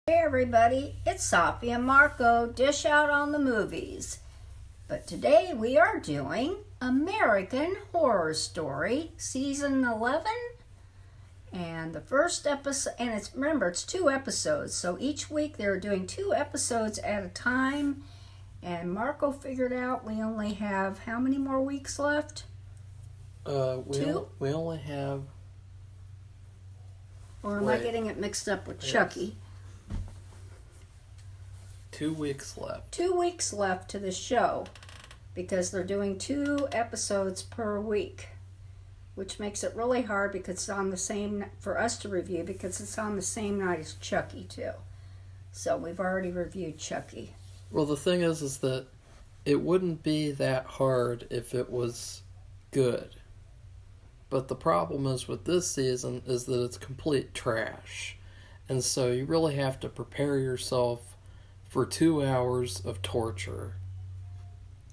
Hey everybody, it's Safi and Marco, dish out on the movies. But today we are doing American Horror Story, Season 11. And the first episode, and it's 2 episodes, so each week they're doing 2 episodes at a time. And Marco figured out we only have how many more weeks left? 2? We only have... Or am I getting it mixed up with Chucky? 2 weeks left. 2 weeks left to the show because they're doing 2 episodes per week, which makes it really hard because it's on the same, for us to review, because it's on the same night as Chucky too. So we've already reviewed Chucky. Well, the thing is that it wouldn't be that hard if it was good. But the problem is with this season is that it's complete trash. And so you really have to prepare yourself for 2 hours of torture.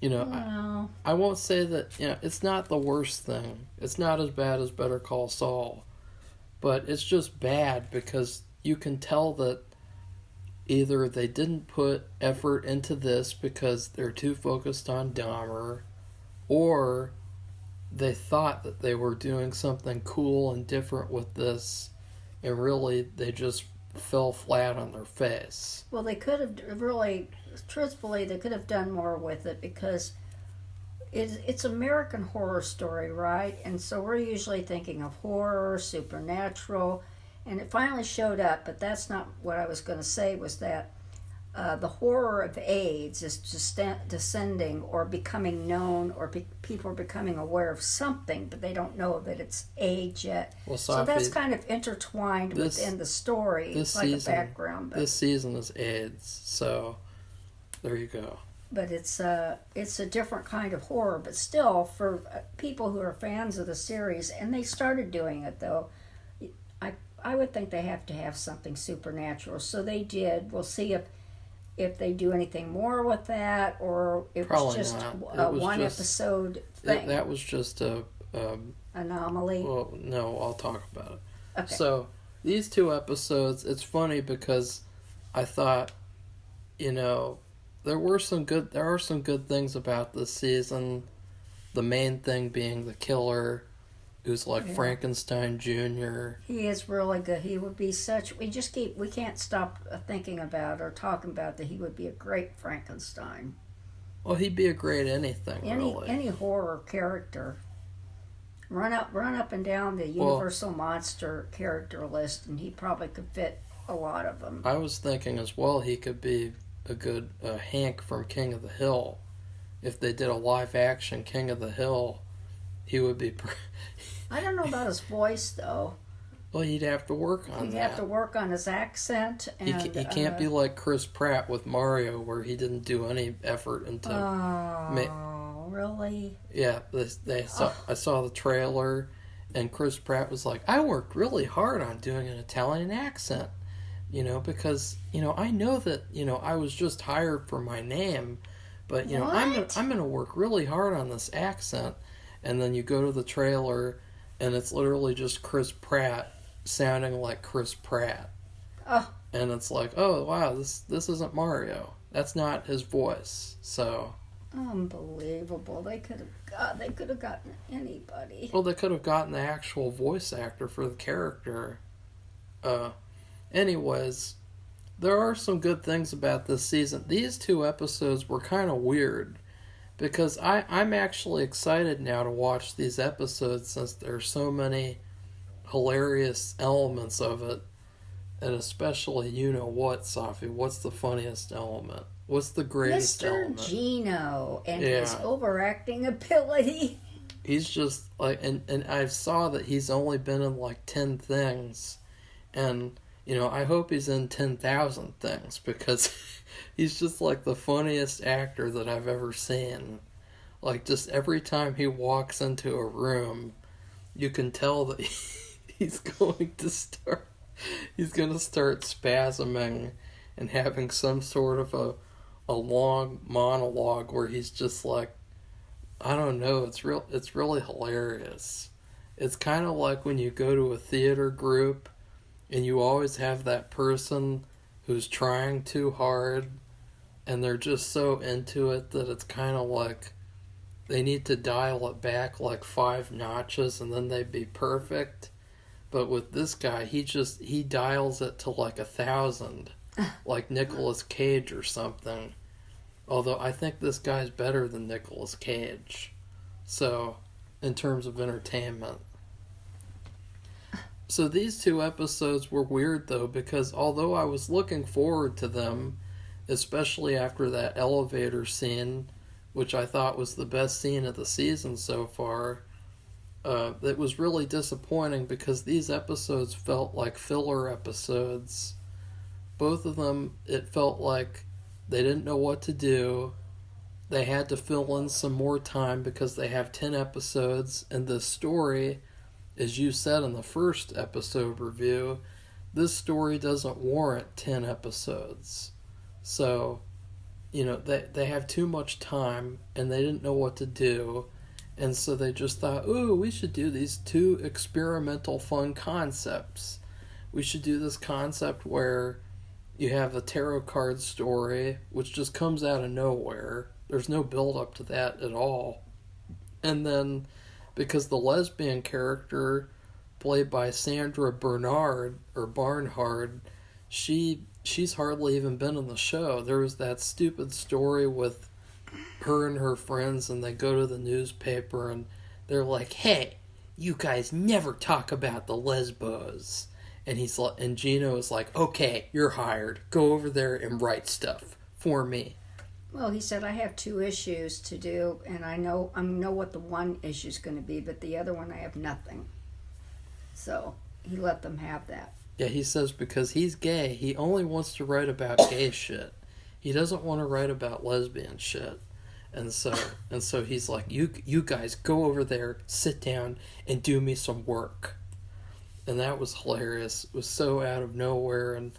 You know, I won't say that, it's not the worst thing. It's not as bad as Better Call Saul. But it's just bad because you can tell that either they didn't put effort into this because they're too focused on Dahmer, or they thought that they were doing something cool and different with this, and really they just fell flat on their face. Well, they could have really, truthfully, they could have done more with it because it's American Horror Story, right? And so we're usually thinking of horror, supernatural, and it finally showed up, but that's not what I was going to say, was that the horror of AIDS is just descending or becoming known, or people are becoming aware of something, but they don't know that it's AIDS yet. Well, Safi, so that's kind of intertwined within the story. It's like a background. But this season is AIDS, so there you go. But it's a different kind of horror, but still, for people who are fans of the series, and they started doing it though, I would think they have to have something supernatural. So they did. We'll see if they do anything more with that, or it was just a one-episode thing. That was just a... anomaly? Well, no, I'll talk about it. Okay. So, these 2 episodes, it's funny because I thought, there are some good things about this season. The main thing being the killer, who's like Frankenstein Jr. He is really good. He would be we can't stop thinking about or talking about that he would be a great Frankenstein. Well, he'd be a great anything, really. Any horror character. Run up and down the Universal Monster character list, and he probably could fit a lot of them. I was thinking as well he could be a good Hank from King of the Hill. If they did a live-action King of the Hill, he would be... I don't know about his voice, though. Well, he'd have to work on that. He'd have to work on his accent. And, he can't be like Chris Pratt with Mario, where he didn't do any effort into... really? Yeah, I saw the trailer, and Chris Pratt was like, I worked really hard on doing an Italian accent, because, I know that, I was just hired for my name, but, I'm going to work really hard on this accent. And then you go to the trailer, and it's literally just Chris Pratt sounding like Chris Pratt. Oh. And it's like, oh, wow, this isn't Mario. That's not his voice. So... Unbelievable. They could have gotten anybody. Well, they could have gotten the actual voice actor for the character. Anyways, there are some good things about this season. These 2 episodes were kind of weird, because I'm actually excited now to watch these episodes, since there's so many hilarious elements of it. And especially, what, Safi? What's the funniest element? What's the greatest element? Mr. Gino and his overacting ability. He's just like, and I saw that he's only been in like 10 things. And, I hope he's in 10,000 things, because he's just like the funniest actor that I've ever seen. Like, just every time he walks into a room, you can tell that he's going to start spasming and having some sort of a long monologue where he's just like, I don't know, it's really hilarious. It's kind of like when you go to a theater group and you always have that person who's trying too hard, and they're just so into it that it's kind of like they need to dial it back like 5 notches and then they'd be perfect. But with this guy, he dials it to like 1,000, like Nicolas Cage or something. Although I think this guy's better than Nicolas Cage. So, in terms of entertainment. So these 2 episodes were weird though, because although I was looking forward to them, especially after that elevator scene, which I thought was the best scene of the season so far, it was really disappointing because these episodes felt like filler episodes. Both of them, it felt like they didn't know what to do. They had to fill in some more time because they have 10 episodes, and this story, as you said in the first episode review, this story doesn't warrant 10 episodes. So, they have too much time, and they didn't know what to do. And so they just thought, ooh, we should do these 2 experimental fun concepts. We should do this concept where you have a tarot card story, which just comes out of nowhere. There's no build up to that at all. And then, because the lesbian character, played by Sandra Barnhard, she's hardly even been in the show. There was that stupid story with her and her friends, and they go to the newspaper and they're like, hey, you guys never talk about the lesbos. And Gino is like, okay, you're hired. Go over there and write stuff for me. Well, he said, I have 2 issues to do, and I know what the one issue is going to be, but the other one I have nothing. So he let them have that. Yeah, he says because he's gay, he only wants to write about gay shit. He doesn't want to write about lesbian shit. And so he's like, you guys go over there, sit down, and do me some work. And that was hilarious. It was so out of nowhere. And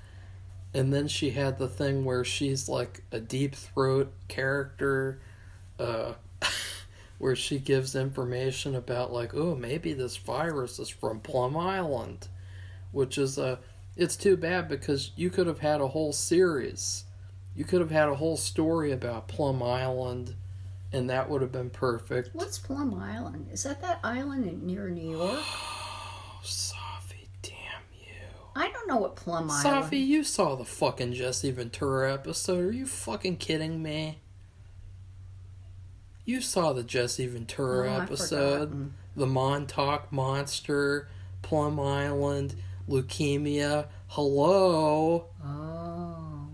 then she had the thing where she's like a deep throat character, where she gives information about like, oh, maybe this virus is from Plum Island, which is it's too bad because you could have had a whole series. You could have had a whole story about Plum Island, and that would have been perfect. What's Plum Island? Is that island near New York? Oh, Safi, damn you. I don't know what Plum Island... Safi, you saw the fucking Jesse Ventura episode. Are you fucking kidding me? You saw the Jesse Ventura episode. The Montauk Monster, Plum Island, leukemia. Hello? Oh,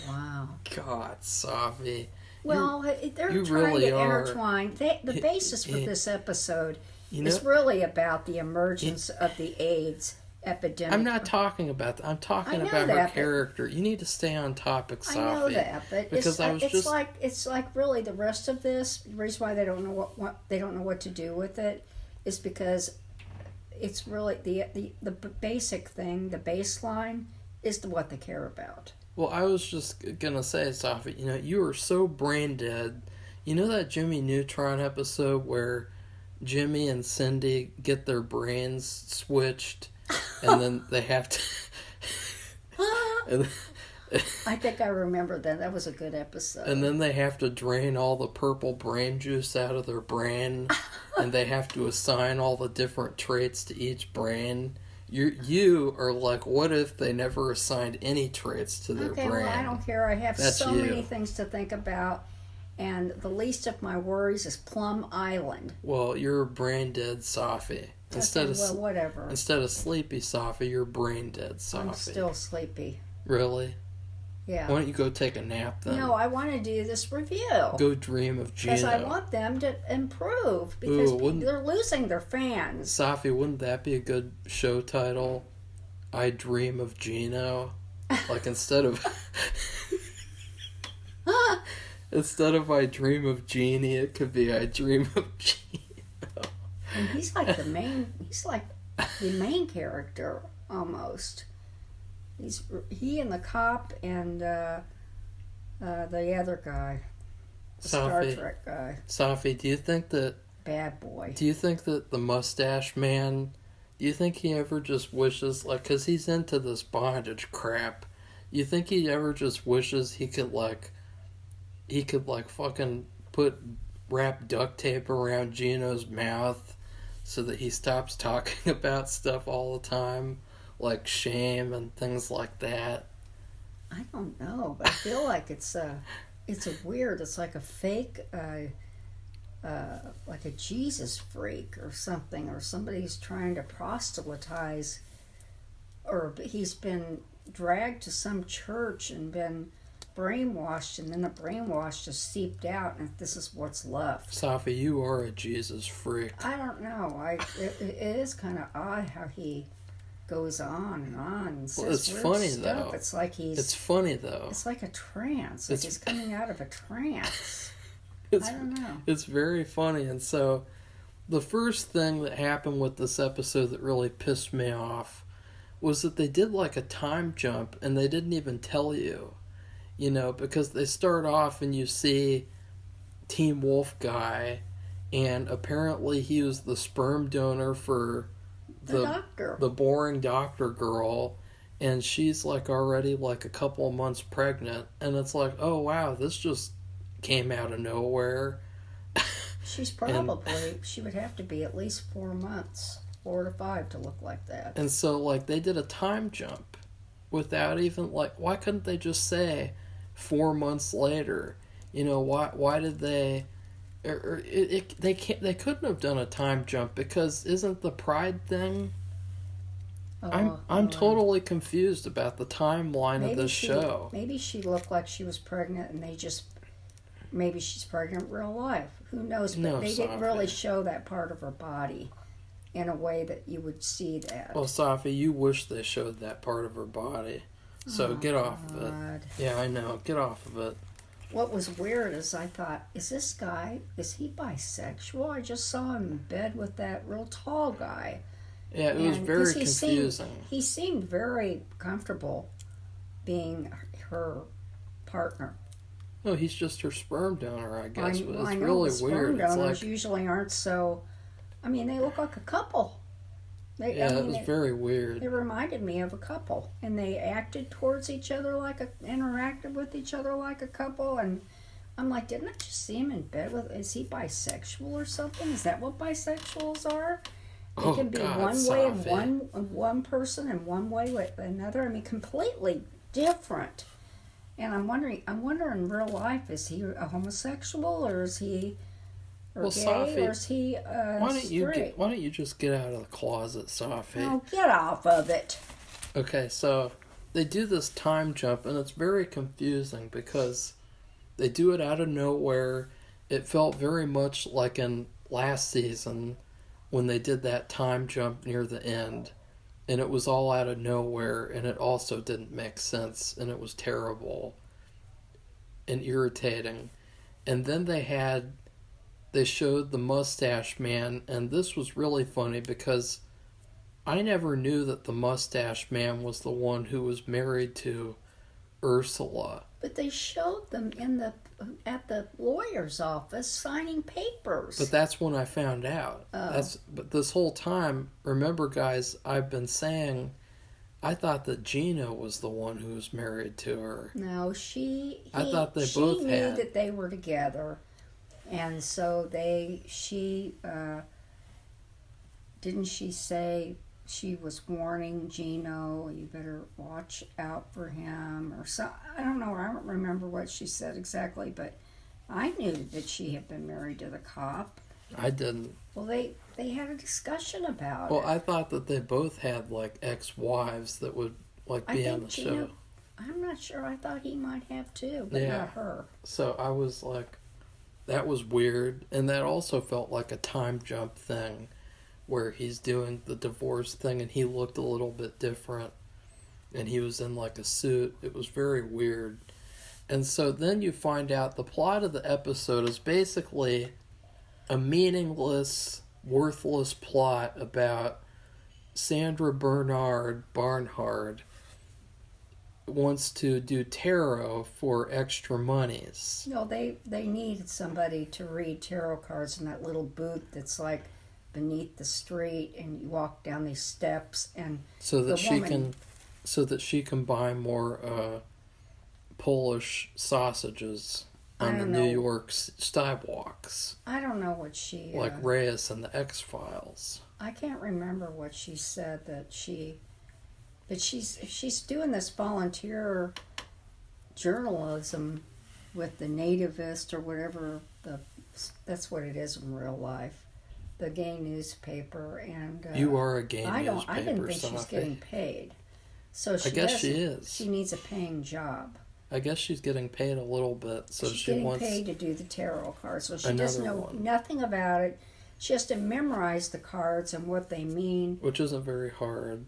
wow. God, Safi. Well, they're trying to intertwine. The basis for this episode is really about the emergence of the AIDS epidemic. I'm not talking about that. I'm talking about her character. You need to stay on topic, Safi. I know that, but it's like really the rest of this. The reason why they don't know what to do with it is because it's really the basic thing, the baseline is what they care about. Well, I was just gonna say, Safi, you are so brain dead. You know that Jimmy Neutron episode where Jimmy and Cindy get their brains switched, and then they have to... I think I remember that. That was a good episode. And then they have to drain all the purple brain juice out of their brain, and they have to assign all the different traits to each brain. You are like, what if they never assigned any traits to their brain? Okay, well, I don't care. I have many things to think about, and the least of my worries is Plum Island. Well, you're brain dead, Safi. Whatever. Instead of sleepy, Safi, you're brain dead, Safi. I'm still sleepy. Really? Yeah. Why don't you go take a nap then? No, I want to do this review. Go dream of Gino. Because I want them to improve. Because they're losing their fans. Safi, wouldn't that be a good show title? I Dream of Gino. Like instead of I Dream of Jeannie, it could be I Dream of Gino. And he's like the main character almost. He and the cop and the other guy, the Star Trek guy. Safi, do you think that bad boy? Do you think that the mustache man? Do you think he ever just wishes, like, because he's into this bondage crap? You think he ever just wishes he could fucking wrap duct tape around Gino's mouth so that he stops talking about stuff all the time, like shame and things like that? I don't know, but I feel like it's a weird. It's like a fake, like a Jesus freak or something, or somebody's trying to proselytize, or he's been dragged to some church and been brainwashed, and then the brainwash just seeped out, and this is what's left. Safi, you are a Jesus freak. I don't know. It is kind of odd how he goes on and says Well, it's weird funny stuff. though. It's like It's funny though. It's like a trance. Like he's coming out of a trance. I don't know. It's very funny, and so the first thing that happened with this episode that really pissed me off was that they did like a time jump, and they didn't even tell you. You know, because they start off and you see Team Wolf guy, and apparently he was the sperm donor for the doctor, the boring doctor girl, and she's like already like a couple of months pregnant, and it's like, oh wow, this just came out of nowhere. She's probably she would have to be at least 4 months, 4 to 5 to look like that. And so like they did a time jump without even like, why couldn't they just say 4 months later? You know, why did they they couldn't have done a time jump, because isn't the pride thing? I'm totally confused about the timeline of this show. Maybe she looked like she was pregnant, and maybe she's pregnant in real life. Who knows? But they didn't really show that part of her body in a way that you would see that. Well, Safi, you wish they showed that part of her body. So get off of it. Yeah, I know. Get off of it. What was weird is I thought, is he bisexual? I just saw him in bed with that real tall guy. Yeah, it was very confusing. He seemed very comfortable being her partner. No, he's just her sperm donor, I guess. I know, really sperm weird. donors usually aren't so... I mean, they look like a couple. It was very weird. They reminded me of a couple, and they acted towards each other interacted with each other like a couple, and I'm like, didn't I just see him in bed with? Is he bisexual or something? Is that what bisexuals are? They can be one way of one person and one way with another. I mean, completely different. And I'm wondering in real life, is he a homosexual, or is he? Or gay, Safi, or is he straight? Why don't you just get out of the closet, Safi? Oh, get off of it. Okay, so they do this time jump, and it's very confusing because they do it out of nowhere. It felt very much like in last season when they did that time jump near the end, and it was all out of nowhere, and it also didn't make sense, and it was terrible and irritating. And then they showed the mustache man, and this was really funny because I never knew that the mustache man was the one who was married to Ursula. But they showed them at the lawyer's office signing papers. But that's when I found out. But this whole time, remember guys, I've been saying I thought that Gina was the one who was married to her. No, I thought they both She knew that they were together. And so didn't she say she was warning Gino, you better watch out for him, or so? I don't know. I don't remember what she said exactly, but I knew that she had been married to the cop. I didn't. Well, they had a discussion about it. Well, I thought that they both had like ex-wives that would be on the show. I'm not sure. I thought he might have too, but not her. So I was like, that was weird, and that also felt like a time jump thing where he's doing the divorce thing and he looked a little bit different and he was in like a suit. It was very weird. And so then you find out the plot of the episode is basically a meaningless, worthless plot about Sandra Barnhard wants to do tarot for extra monies. You know, they needed somebody to read tarot cards in that little booth that's like beneath the street, and you walk down these steps, and so that she can so that she can buy more Polish sausages on the New York sidewalks. I don't know what she... like Reyes and the X-Files. I can't remember what she said that she... But she's doing this volunteer journalism with the Nativist or whatever, that's what it is in real life. The gay newspaper. And you are a gay newspaper, I didn't think Safi. she's getting paid. So I guess she is. She needs a paying job. I guess she's getting paid a little bit, so she's she wants getting paid to do the tarot cards. So she doesn't know one. nothing about it. She has to memorize the cards and what they mean. Which isn't very hard.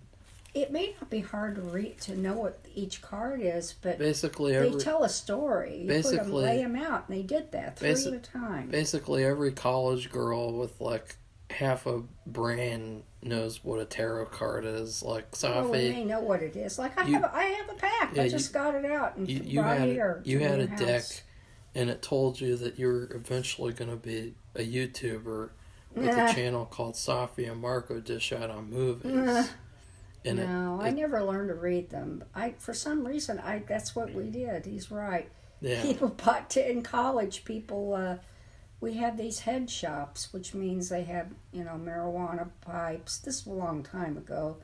It may not be hard to read to know what each card is, but basically they tell a story. You lay them out, and they did that three at a time. Basically, every college girl with like half a brain knows what a tarot card is. Like Safi, well, they know what it is. Like I have a pack. Yeah, I just got it out and you brought had it here. You had a house. deck, and it told you that you were eventually going to be a YouTuber with a channel called Safi and Marco Dish Out on Movies. And I never learned to read them. For some reason, that's what we did. He's right. Yeah. People bought in college. People, we had these head shops, which means they had marijuana pipes. This is a long time ago,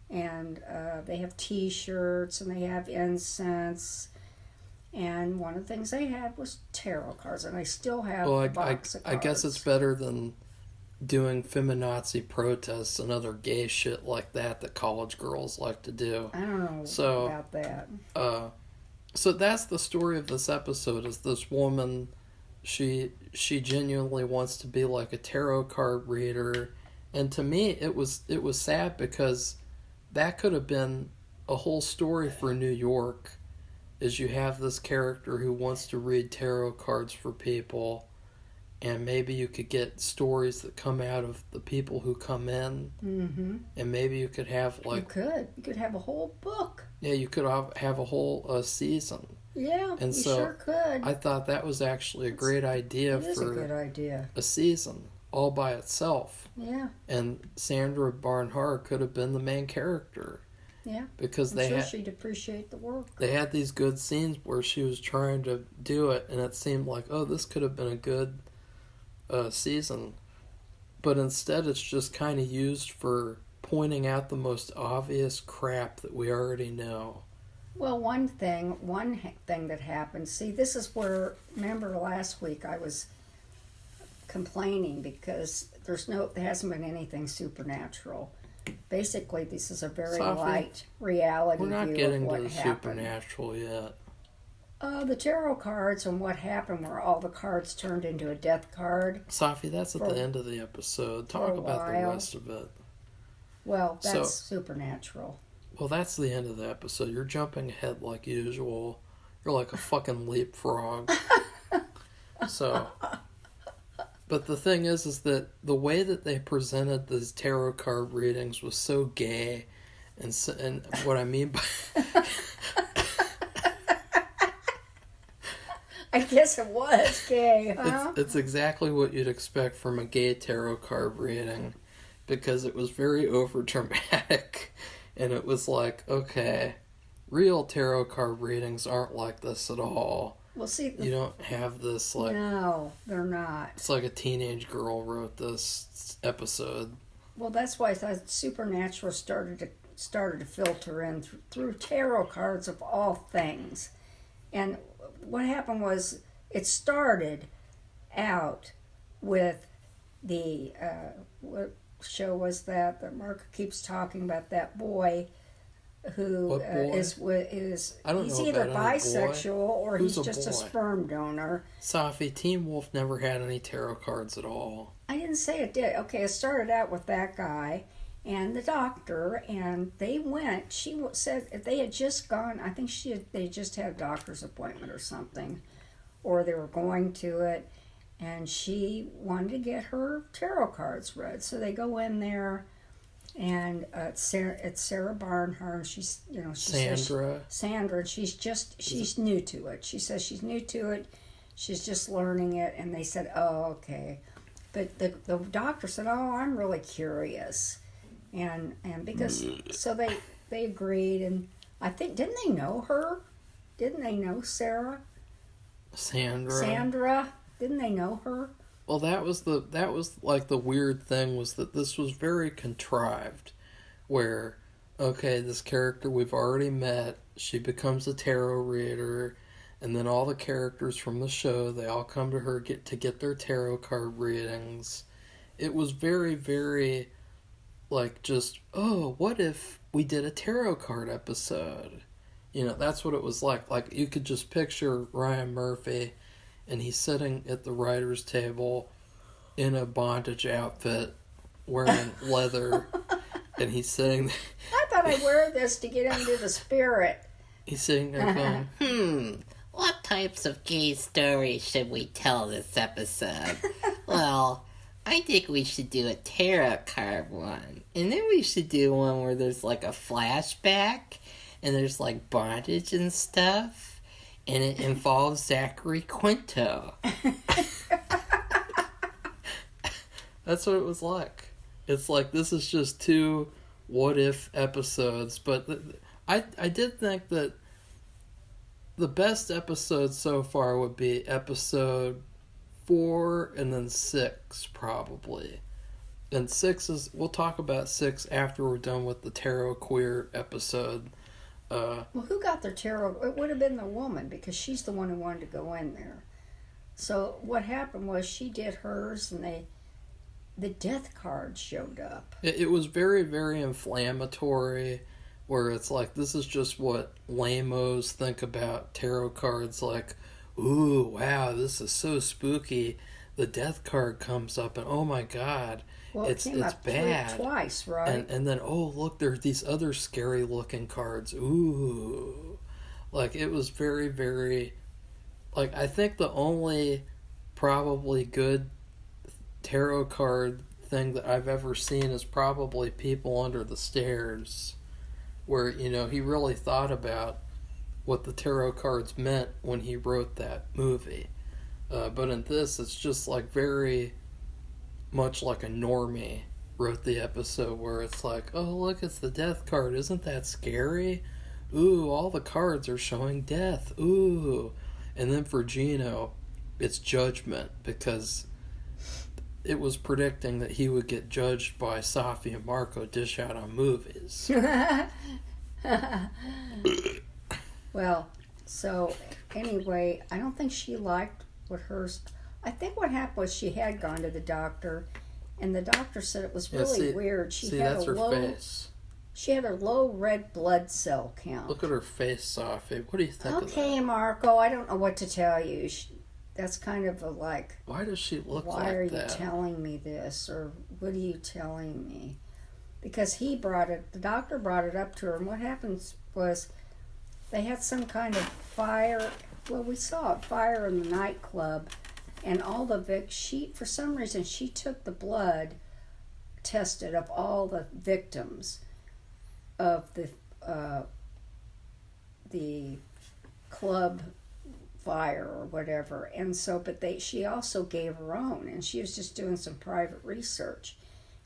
and they have T-shirts and they have incense. And one of the things they had was tarot cards, and I still have a box of cards. I guess it's better than doing feminazi protests and other gay shit like that college girls like to do. I don't know about that. So that's the story of this episode, is this woman, she genuinely wants to be like a tarot card reader. And to me, it was sad, because that could have been a whole story for New York, is you have this character who wants to read tarot cards for people. And maybe you could get stories that come out of the people who come in. Mm-hmm. And maybe you could have like... You could have a whole book. Yeah, you could have a whole season. Yeah, and you so sure could. I thought that was actually a great idea a good idea. A season all by itself. Yeah. And Sandra Barnhart could have been the main character. Yeah. Because she'd appreciate the work. They had these good scenes where she was trying to do it, and it seemed like, oh, this could have been a good season, but instead it's just kind of used for pointing out the most obvious crap that we already know. Well, one thing that happened, see, this is where, remember last week I was complaining because there hasn't been anything supernatural. Basically, this is a very light reality view of what happened. We're not getting to the supernatural yet. The tarot cards and what happened where all the cards turned into a death card. Safi, that's at the end of the episode. Talk about the rest of it. Well, that's supernatural. Well, that's the end of the episode. You're jumping ahead like usual. You're like a fucking leapfrog. But the thing is that the way that they presented these tarot card readings was so gay. And what I mean by... I guess it was gay, huh? It's exactly what you'd expect from a gay tarot card reading, because it was very overdramatic, and it was like, okay, real tarot card readings aren't like this at all. Well, see, you don't have this like... No, they're not. It's like a teenage girl wrote this episode. Well, that's why I thought supernatural started to filter in through tarot cards of all things, and what happened was it started out with the what show was that Marco keeps talking about, that boy who is he's either bisexual or he's just a sperm donor. Safi, Teen Wolf never had any tarot cards at all. I didn't say it did. Okay, it started out with that guy and the doctor, and they went. She said if they had just gone, I think they just had a doctor's appointment or something, or they were going to it, and she wanted to get her tarot cards read. So they go in there, and it's Sarah Barnhart. She's Sandra. Sandra. She's new to it. She says she's new to it. She's just learning it, and they said, "Oh, okay." But the doctor said, "Oh, I'm really curious." And because so they agreed, and I think, didn't they know her? Didn't they know Sarah? Sandra. Didn't they know her? Well, that was like the weird thing, was that this was very contrived, where, okay, this character we've already met, she becomes a tarot reader, and then all the characters from the show, they all come to her get their tarot card readings. It was very, very, like, just, oh, what if we did a tarot card episode? You know, that's what it was like. Like, you could just picture Ryan Murphy, and he's sitting at the writer's table in a bondage outfit, wearing leather, and he's sitting there. I thought I'd wear this to get into the spirit. He's sitting there going, What types of gay stories should we tell this episode? Well, I think we should do a tarot card one. And then we should do one where there's like a flashback and there's like bondage and stuff. And it involves Zachary Quinto. That's what it was like. It's like, this is just 2 what-if episodes. But I did think that the best episode so far would be episode 4 and then 6, probably. And 6 is... We'll talk about 6 after we're done with the Tarot Queer episode. Well, who got their tarot? It would have been the woman, because she's the one who wanted to go in there. So what happened was she did hers, and the death card showed up. It was very, very inflammatory, where it's like, this is just what lamos think about tarot cards, like, ooh, wow, this is so spooky. The death card comes up, and oh my god, Well, it's it came up bad. Twice, right? And then, oh, look, there are these other scary looking cards. Ooh. Like, it was very, very... Like, I think the only probably good tarot card thing that I've ever seen is probably People Under the Stairs, where, you know, he really thought about what the tarot cards meant when he wrote that movie. But in this, it's just like very much like a normie wrote the episode, where it's like, oh, look, it's the death card. Isn't that scary? Ooh, all the cards are showing death. Ooh. And then for Gino, it's judgment, because it was predicting that he would get judged by Safi and Marco Dish Out on Movies. Well, so anyway, I don't think she liked what hers... I think what happened was she had gone to the doctor, and the doctor said it was really weird. She had that's a her low, face. She had a low red blood cell count. Look at her face, Safi. What do you think of that? Okay, Marco, I don't know what to tell you. That's kind of a like... Why does she look like that? Why are you telling me this? Or what are you telling me? Because the doctor brought it up to her, and what happens was they had some kind of fire. Well, we saw a fire in the nightclub, and all the for some reason, she took the blood tested of all the victims of the club fire or whatever, and so she also gave her own, and she was just doing some private research.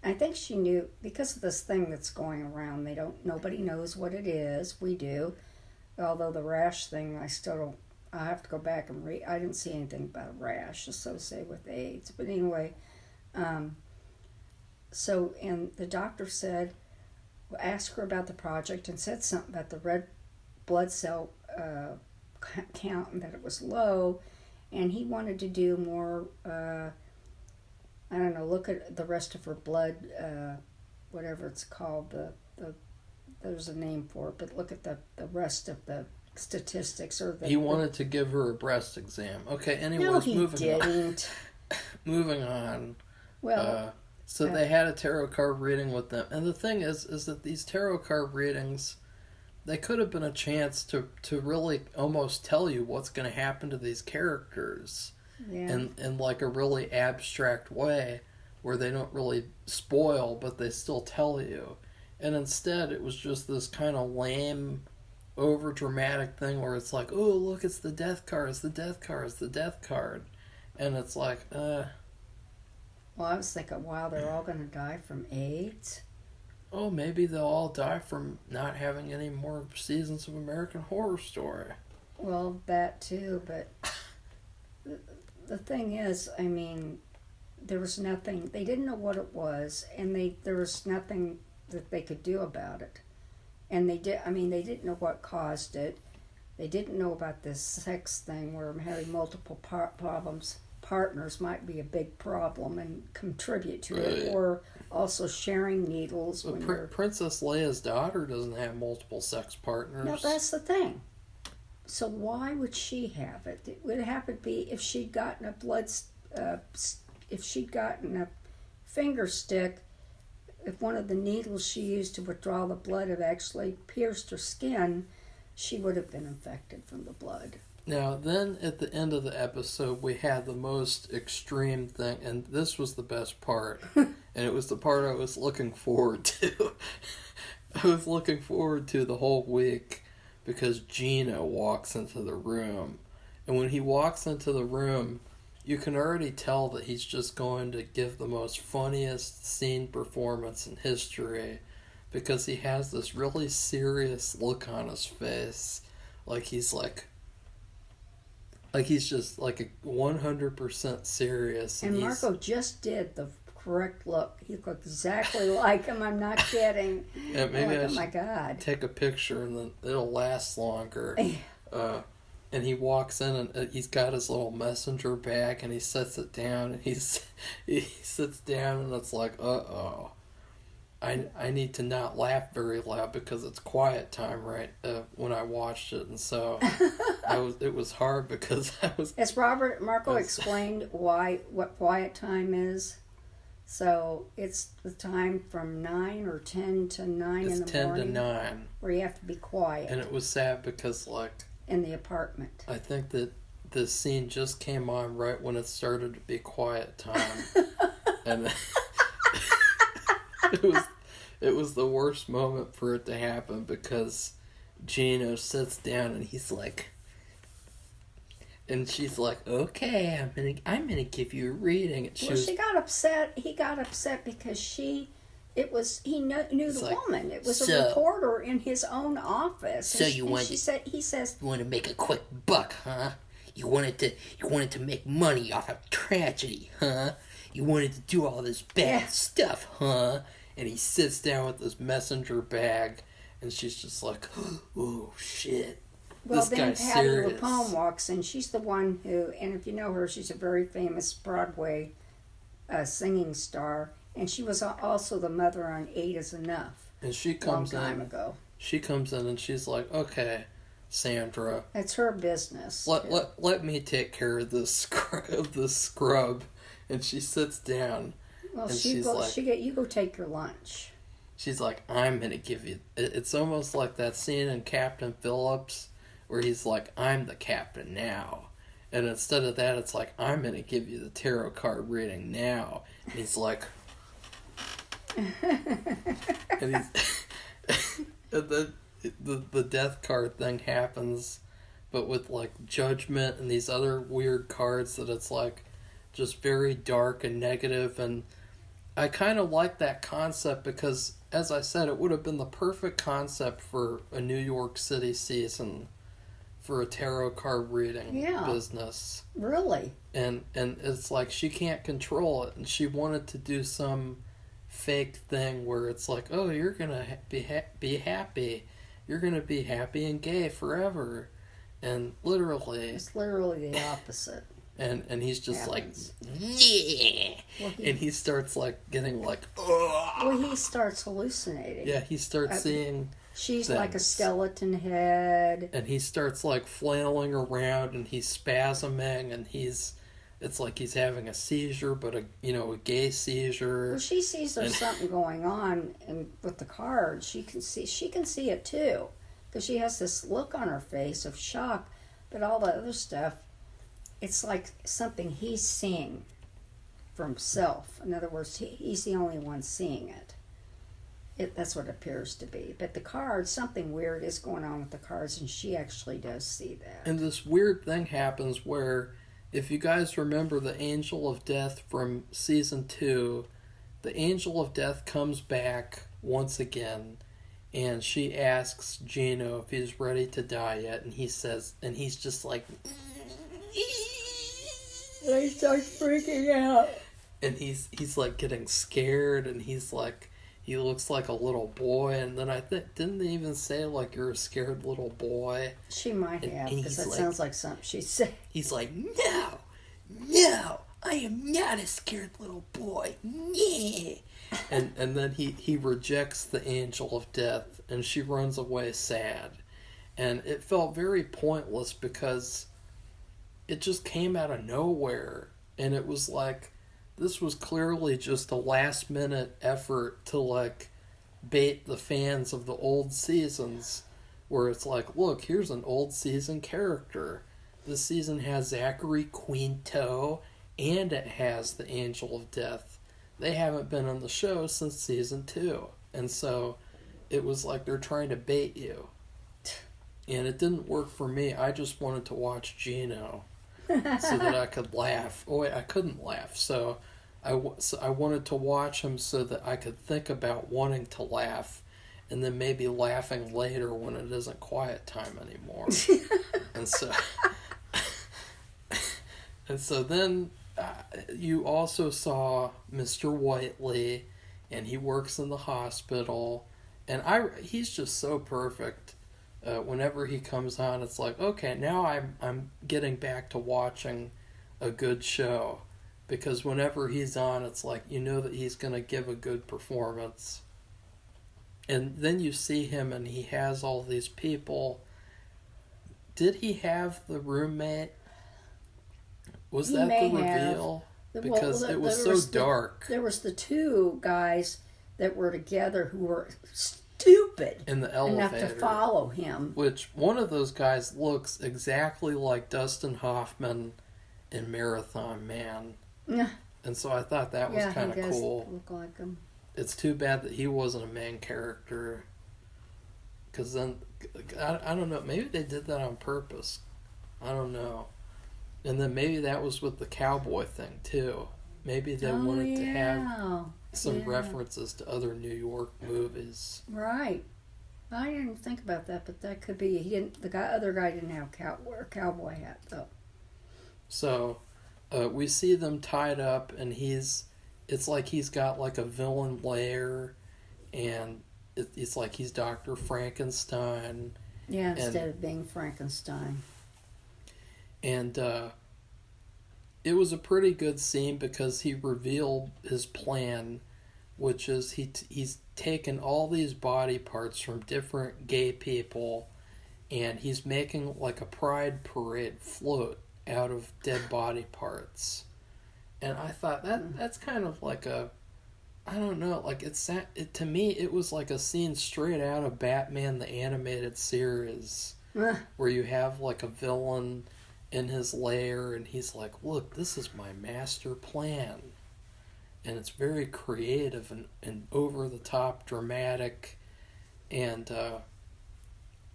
I think she knew, because of this thing that's going around, nobody knows what it is. We do, although the rash thing, I have to go back and read. I didn't see anything about a rash associated with AIDS, but anyway, and the doctor asked her about the project and said something about the red blood cell count, and that it was low, and he wanted to do more, I don't know, look at the rest of her blood, whatever it's called, there's a name for it, but look at the rest of the statistics. He wanted to give her a breast exam. Okay, anyways, no, he moving didn't. on. Moving on. Well, so they had a tarot card reading with them, and the thing is that these tarot card readings, they could have been a chance to really almost tell you what's going to happen to these characters, in like a really abstract way, where they don't really spoil, but they still tell you. And instead, it was just this kind of lame, over dramatic thing where it's like, oh, look, it's the death card, it's the death card, it's the death card, and it's like, Well, I was thinking, wow, they're all going to die from AIDS. oh, maybe they'll all die from not having any more seasons of American Horror Story. Well, that too, but the thing is, I mean, there was nothing, they didn't know what it was, and there was nothing that they could do about it. And they didn't know what caused it. They didn't know about this sex thing where having multiple partners might be a big problem and contribute to it, or also sharing needles. But Princess Leia's daughter doesn't have multiple sex partners. No, that's the thing. So why would she have it? It would have to be if she'd gotten a finger stick. If one of the needles she used to withdraw the blood had actually pierced her skin, she would have been infected from the blood. Now, then at the end of the episode, we had the most extreme thing, and this was the best part. And it was the part I was looking forward to. I was looking forward to the whole week because Gino walks into the room. And when he walks into the room, you can already tell that he's just going to give the most funniest scene performance in history because he has this really serious look on his face. Like he's just like a 100% serious. And Marco just did the correct look. He looked exactly like him. I'm not kidding. Yeah, maybe oh my God. Take a picture and then it'll last longer. And he walks in and he's got his little messenger bag and he sets it down and he sits down and it's like, uh-oh. I need to not laugh very loud because it's quiet time when I watched it, and so it was hard because I was. As Marco explained what quiet time is, so it's the time from 9 or 10 to 9 in the morning. It's 10 to 9. Where you have to be quiet. And it was sad because in the apartment. I think that the scene just came on right when it started to be quiet time, and. It was the worst moment for it to happen because Gino sits down and he's like, and she's like, "Okay, I'm gonna give you a reading." And she got upset. He got upset because he knew the woman. It was a reporter in his own office. So he says, "You want to make a quick buck, huh? You wanted to make money off of tragedy, huh? You wanted to do all this bad stuff, huh?" And he sits down with this messenger bag, and she's just like, "Oh shit!" Well, then Patti LuPone walks in. She's the one who, and if you know her, she's a very famous Broadway singing star, and she was also the mother on 8 Is Enough. And she comes long time ago. She comes in and she's like, "Okay, Sandra, it's her business. Let me take care of this scrub." And she sits down. Well, and you go take your lunch. She's like, "I'm going to give you..." It's almost like that scene in Captain Phillips where he's like, "I'm the captain now." And instead of that, it's like, "I'm going to give you the tarot card reading now." And he's like... and then the death card thing happens, but with like Judgment and these other weird cards that it's like just very dark and negative, and I kind of like that concept because, as I said, it would have been the perfect concept for a New York City season for a tarot card reading business. Really? And it's like she can't control it, and she wanted to do some fake thing where it's like, "Oh, you're gonna be happy, you're gonna be happy and gay forever," and it's literally the opposite. And he's just happens. Like, yeah. Well, and he starts like getting like, ugh. Well, he starts hallucinating. Yeah, he starts seeing she's things. like a skeleton head. And he starts like flailing around and he's spasming and it's like he's having a seizure, but a gay seizure. Well, she sees there's something going on with the cards. She can see it too, because she has this look on her face of shock, but all the other stuff, it's like something he's seeing for himself. In other words, he's the only one seeing it. That's what it appears to be. But the cards, something weird is going on with the cards, and she actually does see that. And this weird thing happens where, if you guys remember the Angel of Death from season 2, the Angel of Death comes back once again, and she asks Gino if he's ready to die yet, and he says, and he's just like, And he starts freaking out. and he's like getting scared, and he's like, he looks like a little boy, and then I think, didn't they even say, like, you're a scared little boy? She might have, and because he's that like- sounds like something she said. He's like, no, I am not a scared little boy. Yeah. And then he rejects the angel of death, and she runs away sad. And it felt very pointless because it just came out of nowhere. And it was like, this was clearly just a last minute effort to like bait the fans of the old seasons, where it's like, look, here's an old season character. This season has Zachary Quinto, and it has the Angel of Death. They haven't been on the show since season 2. And so it was like they're trying to bait you. And it didn't work for me. I just wanted to watch Gino so that I could laugh. Oh, wait, I couldn't laugh. So I wanted to watch him so that I could think about wanting to laugh and then maybe laughing later when it isn't quiet time anymore. and so then you also saw Mr. Whiteley, and he works in the hospital, and he's just so perfect. Whenever he comes on, it's like, okay, now I'm getting back to watching a good show, because whenever he's on, it's like you know that he's going to give a good performance. And then you see him, and he has all these people. Did he have the roommate? Was He that may the have. reveal? Well, Because it was there so dark There was the two guys that were together who were stupid in the enough elevator. to follow him. Which one of those guys looks exactly like Dustin Hoffman in Marathon Man. Yeah, And so I thought that was kind he of does cool. look like him. It's too bad that he wasn't a main character. Because then, I don't know, maybe they did that on purpose. I don't know. And then maybe that was with the cowboy thing, too. Maybe they wanted to have some references to other New York movies. Right. I didn't think about that, but that could be. He didn't. Other guy didn't have wear a cowboy hat though. So, we see them tied up, and it's like he's got like a villain lair, and it's like he's Dr. Frankenstein. Yeah, instead of being Frankenstein. And it was a pretty good scene because he revealed his plan, which is he's taken all these body parts from different gay people, and he's making like a pride parade float out of dead body parts. And I thought that's kind of like I don't know, like to me it was like a scene straight out of Batman the Animated Series, where you have like a villain in his lair, and he's like, look, this is my master plan. And it's very creative and over-the-top dramatic. And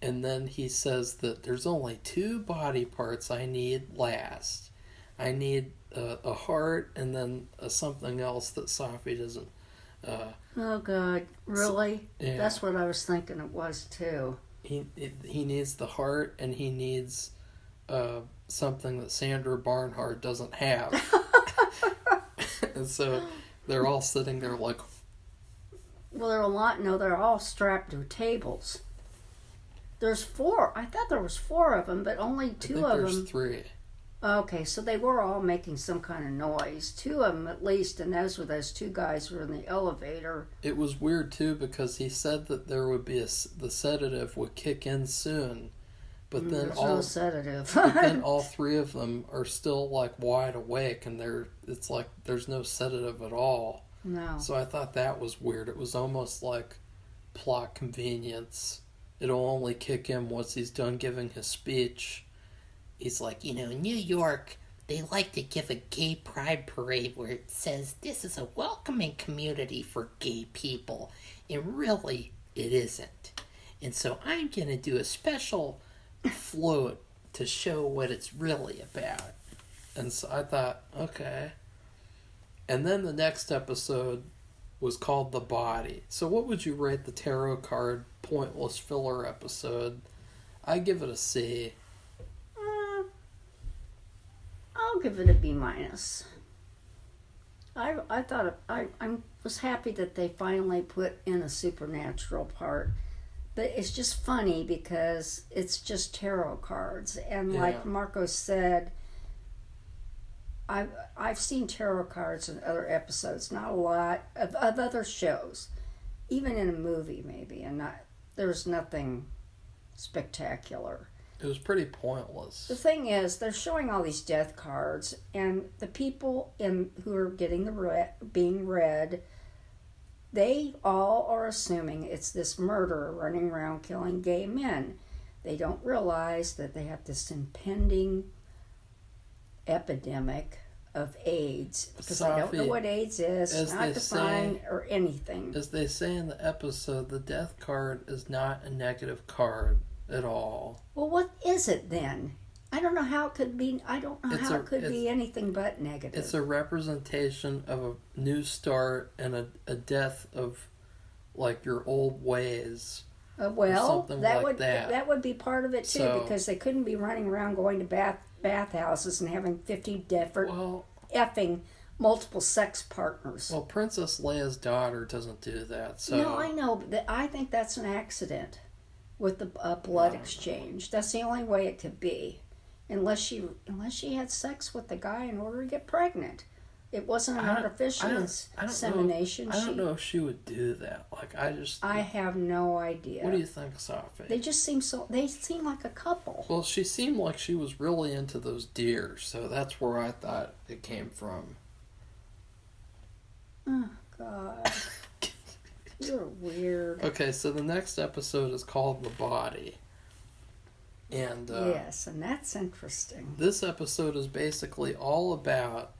then he says that there's only 2 body parts I need last. I need a heart and then something else that Safi doesn't... Oh, God. Really? Yeah. That's what I was thinking it was, too. He needs the heart, and he needs... something that Sandra Barnhart doesn't have. And so they're all sitting there like... Well, they're all strapped to tables. There's 4. I thought there was 4 of them, but only 2 of them. There's 3. Okay, so they were all making some kind of noise. 2 of them at least, and those 2 guys were in the elevator. It was weird too because he said that there would be the sedative would kick in soon. But then There's no sedative. but then all 3 of them are still like wide awake, and it's like there's no sedative at all. No. So I thought that was weird. It was almost like plot convenience. It'll only kick in once he's done giving his speech. He's like, in New York, they like to give a gay pride parade where it says this is a welcoming community for gay people. And really, it isn't. And so I'm going to do a special float to show what it's really about. And so I thought, okay. And then the next episode, was called The Body. So what would you rate the tarot card pointless filler episode? I give it a C. I'll give it a B minus. I thought I was happy that they finally put in a supernatural part, but it's just funny because it's just tarot cards, and like Marco said, I've seen tarot cards in other episodes, not a lot of other shows, even in a movie maybe, and there was nothing spectacular. It was pretty pointless. The thing is, they're showing all these death cards, and the people who are getting being read, they all are assuming it's this murderer running around killing gay men. They don't realize that they have this impending epidemic of AIDS, because I don't know what AIDS is, it's not defined or anything. As they say in the episode, the death card is not a negative card at all. Well, what is it then? I don't know how it could be. I don't know how it could be anything but negative. It's a representation of a new start and a death of, like, your old ways. Well, that would be part of it too, because they couldn't be running around going to bathhouses and having 50 different effing multiple sex partners. Well, Princess Leia's daughter doesn't do that. So no, I know, but I think that's an accident with the blood exchange. That's the only way it could be, unless she had sex with the guy in order to get pregnant. It wasn't an artificial insemination. I don't know if she would do that. Like, I have no idea. What do you think, Safi? They just seem like a couple. Well, she seemed like she was really into those deer, so that's where I thought it came from. Oh, God. You're weird. Okay, so the next episode is called The Body. And yes, and that's interesting. This episode is basically all about,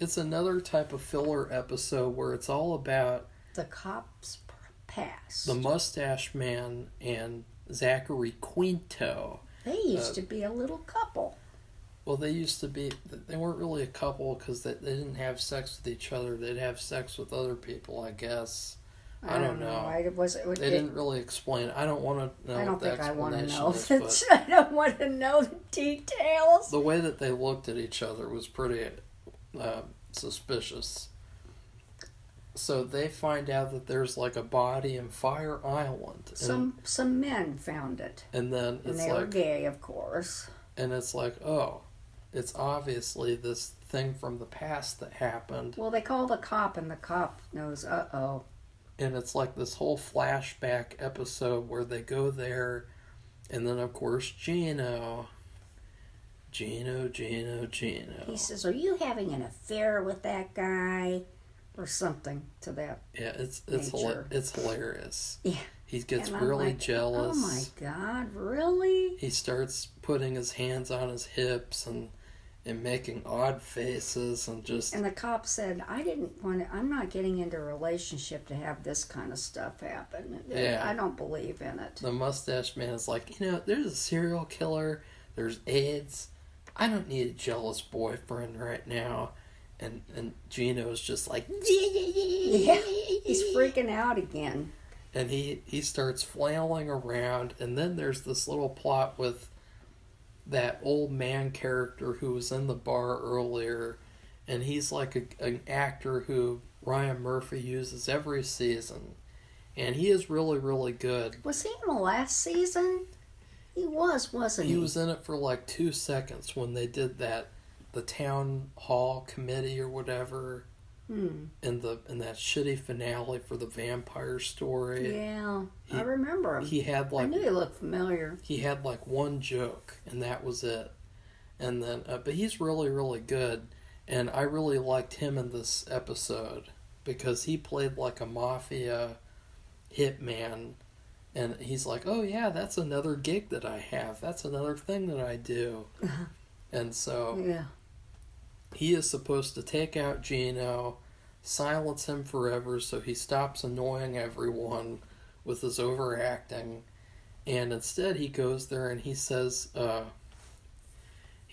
it's another type of filler episode where it's all about the cop's past. The Mustache Man and Zachary Quinto. They used to be a little couple. Well, they used to be, they weren't really a couple because they didn't have sex with each other. They'd have sex with other people, I guess. I don't know. They didn't really explain. I don't want to know. I don't think I want to know. I don't want to know the details. The way that they looked at each other was pretty suspicious. So they find out that there's like a body in Fire Island. Some men found it. And then they were gay, of course. And it's like, oh, it's obviously this thing from the past that happened. Well, they call the cop, and the cop knows, uh-oh. And it's like this whole flashback episode where they go there, and then, of course, Gino. He says, are you having an affair with that guy? Or something to that it's hilarious. Yeah. He gets really jealous. Oh, my God, really? He starts putting his hands on his hips and making odd faces and just... And the cop said, I'm not getting into a relationship to have this kind of stuff happen. Yeah. I don't believe in it. The Mustache Man is like, there's a serial killer, there's AIDS. I don't need a jealous boyfriend right now. And Gino's just like... Yeah, he's freaking out again. And he starts flailing around, and then there's this little plot with that old man character who was in the bar earlier, and he's like an actor who Ryan Murphy uses every season, and he is really, really good. Was he in the last season? He wasn't he? He was in it for like 2 seconds when they did the town hall committee or whatever, in that shitty finale for the vampire story. Yeah, I remember him. He had I knew he looked familiar. He had like one joke, and that was it. And then, but he's really, really good, and I really liked him in this episode because he played like a mafia hitman, and he's like, "Oh yeah, that's another gig that I have. That's another thing that I do." And so, yeah. He is supposed to take out Gino, silence him forever so he stops annoying everyone with his overacting, and instead he goes there and he says,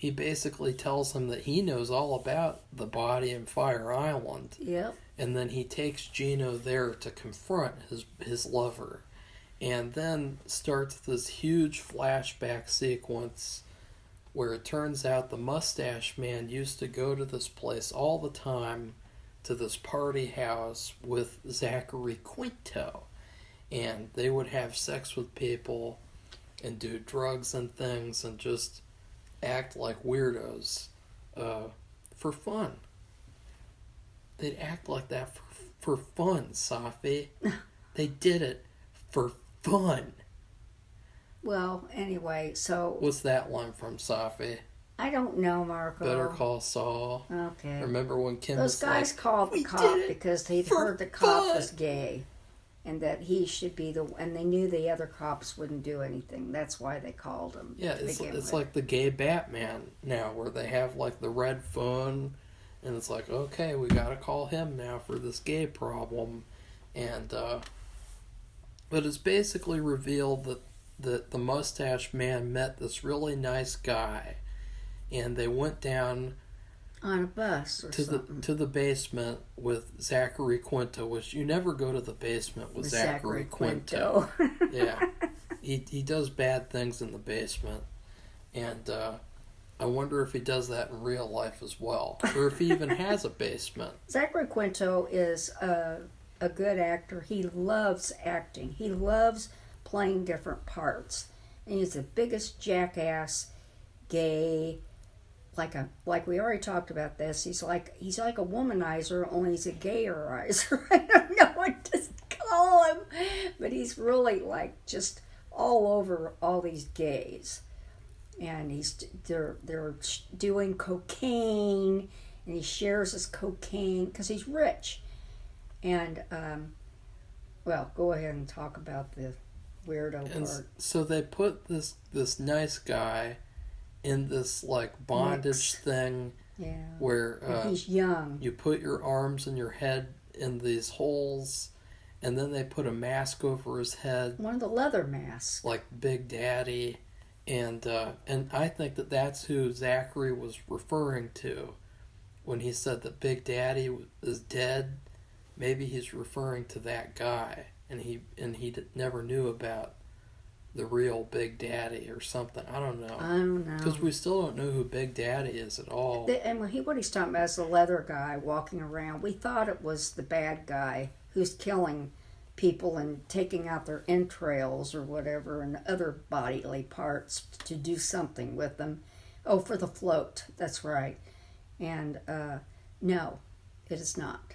he basically tells him that he knows all about the body in Fire Island. Yep. And then he takes Gino there to confront his lover. And then starts this huge flashback sequence where it turns out the Mustache Man used to go to this place all the time, to this party house with Zachary Quinto. And they would have sex with people and do drugs and things and just act like weirdos for fun. They'd act like that for fun, Safi. They did it for fun. Well, anyway, so... What's that line from, Safi? I don't know, Marco. Better Call Saul. Okay. Remember when Kim Those was guys like, called the "We cop did it because they'd for heard the cop fun." was gay. And that he should be and they knew the other cops wouldn't do anything. That's why they called him. Yeah, it's like the gay Batman now, where they have like the red phone, and it's like, okay, we gotta call him now for this gay problem, and but it's basically revealed that the Mustache Man met this really nice guy, and they went down on a bus or something. to the basement with Zachary Quinto, which you never go to the basement with Zachary Quinto. Yeah, he does bad things in the basement, and I wonder if he does that in real life as well, or if he even has a basement. Zachary Quinto is a good actor. He loves acting. He loves playing different parts, and he's the biggest jackass, gay. Like we already talked about this. He's like a womanizer, only he's a gayerizer. I don't know what to call him, but he's really like just all over all these gays, and they're doing cocaine, and he shares his cocaine because he's rich. And well, go ahead and talk about the weirdo part. So they put this nice guy in this like bondage thing, yeah, where he's young. You put your arms and your head in these holes, and then they put a mask over his head, One of the leather masks. like Big Daddy, and I think that's who Zachary was referring to when he said that Big Daddy is dead. Maybe he's referring to that guy, and he never knew about the real Big Daddy or something. I don't know. Because we still don't know who Big Daddy is at all. And what he's talking about is the leather guy walking around. We thought it was the bad guy who's killing people and taking out their entrails or whatever and other bodily parts to do something with them. Oh, for the float. That's right. And no, it is not.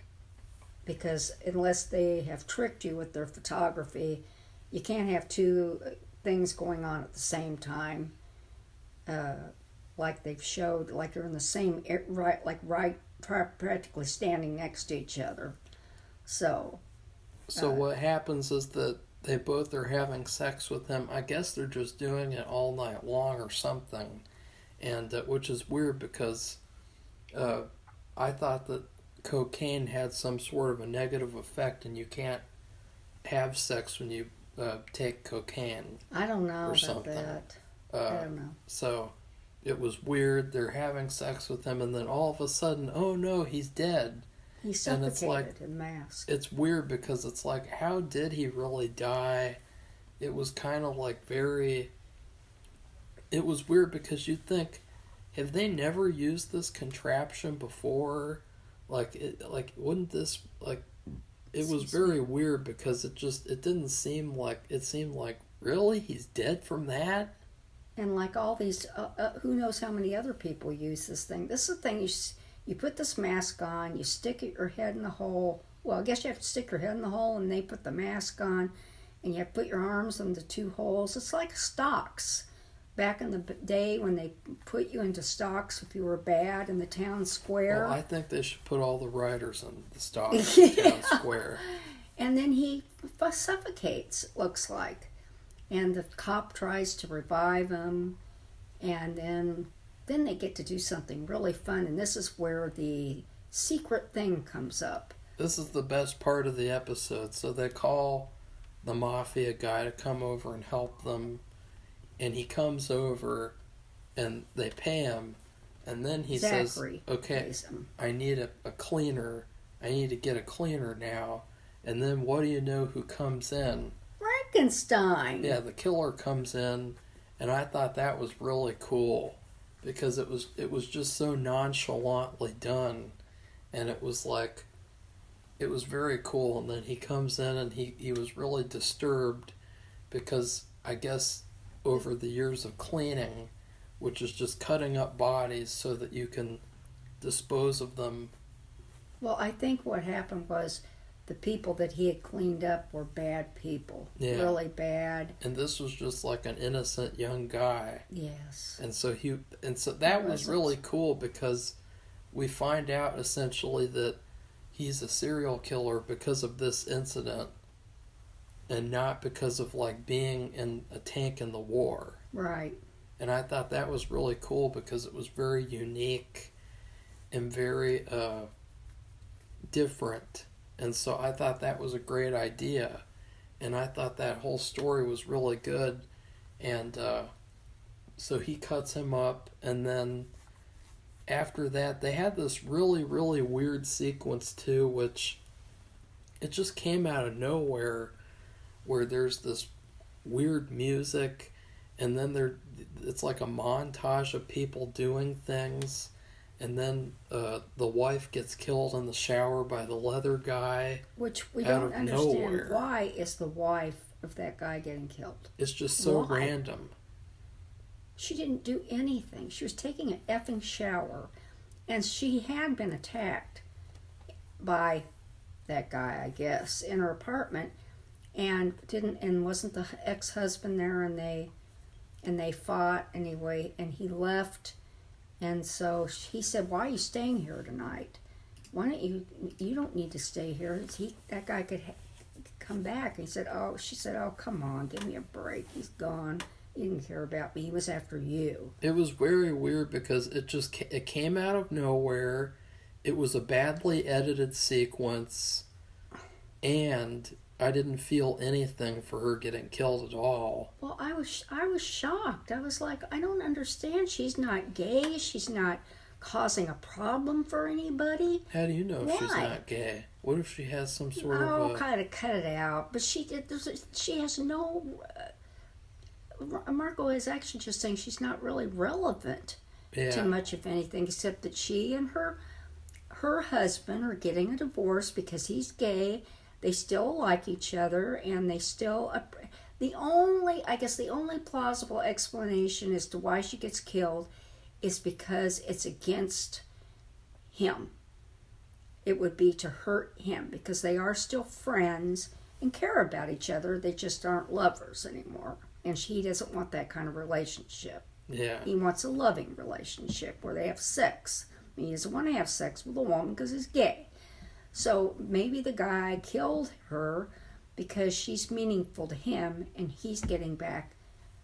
Because unless they have tricked you with their photography, you can't have two things going on at the same time, like they've showed, like they're in the same practically standing next to each other. So what happens is that they both are having sex with him. I guess they're just doing it all night long or something, and which is weird because I thought that cocaine had some sort of a negative effect, and you can't have sex when you take cocaine. I don't know or about something. that. I don't know. So it was weird. They're having sex with him, and then all of a sudden, oh no, he's dead. He's suffocated and masked. It's weird because it's like, how did he really die? It was kind of like very... It was weird because you'd think, have they never used this contraption before? Wouldn't this, it was very weird because it didn't seem like, it seemed like, really? He's dead from that? And like all these, who knows how many other people use this thing. This is the thing, you put this mask on, you stick your head in the hole. Well, I guess you have to stick your head in the hole and they put the mask on, and you have to put your arms in the two holes. It's like stocks. Back in the day when they put you into stocks if you were bad in the town square. Well, I think they should put all the riders in the stocks in the town square. And then he suffocates, it looks like. And the cop tries to revive him. And then they get to do something really fun. And this is where the secret thing comes up. This is the best part of the episode. So they call the mafia guy to come over and help them. And he comes over, and they pay him, and then he Zachary says, okay, pays him. I need a cleaner. I need to get a cleaner now. And then what do you know who comes in? Frankenstein. Yeah, the killer comes in, and I thought that was really cool because it was just so nonchalantly done, and it was very cool. And then he comes in, and he was really disturbed because I guess over the years of cleaning, which is just cutting up bodies so that you can dispose of them. Well, I think what happened was the people that he had cleaned up were bad people. Yeah. Really bad. And this was just like an innocent young guy. Yes. And so that was really cool because we find out essentially that he's a serial killer because of this incident and not because of like being in a tank in the war. Right. And I thought that was really cool because it was very unique and very different. And so I thought that was a great idea. And I thought that whole story was really good. And so he cuts him up. And then after that, they had this really, really weird sequence too, which it just came out of nowhere, where there's this weird music. And then it's like a montage of people doing things. And then the wife gets killed in the shower by the leather guy. Which we out don't of understand. nowhere. Why is the wife of that guy getting killed? It's just so Why? random. She didn't do anything. She was taking an effing shower. And she had been attacked by that guy, I guess, in her apartment. And wasn't the ex-husband there, and they fought anyway, and he left. And so he said, "Why are you staying here tonight? Why don't you don't need to stay here. That guy could come back." And she said, "Oh, come on, give me a break. He's gone. He didn't care about me. He was after you." It was very weird because it came out of nowhere. It was a badly edited sequence, and I didn't feel anything for her getting killed at all. Well, I was shocked. I was like, I don't understand. She's not gay. She's not causing a problem for anybody. How do you know if she's Why? not gay? What if she has some sort Oh, of kind of cut it out. But she has no. Marco is actually just saying she's not really relevant to much of anything, except that she and her husband are getting a divorce because he's gay. They still like each other, and they still. The only plausible explanation as to why she gets killed is because it's against him. It would be to hurt him because they are still friends and care about each other. They just aren't lovers anymore. And he doesn't want that kind of relationship. Yeah. He wants a loving relationship where they have sex. He doesn't want to have sex with a woman because he's gay. So maybe the guy killed her because she's meaningful to him, and he's getting back.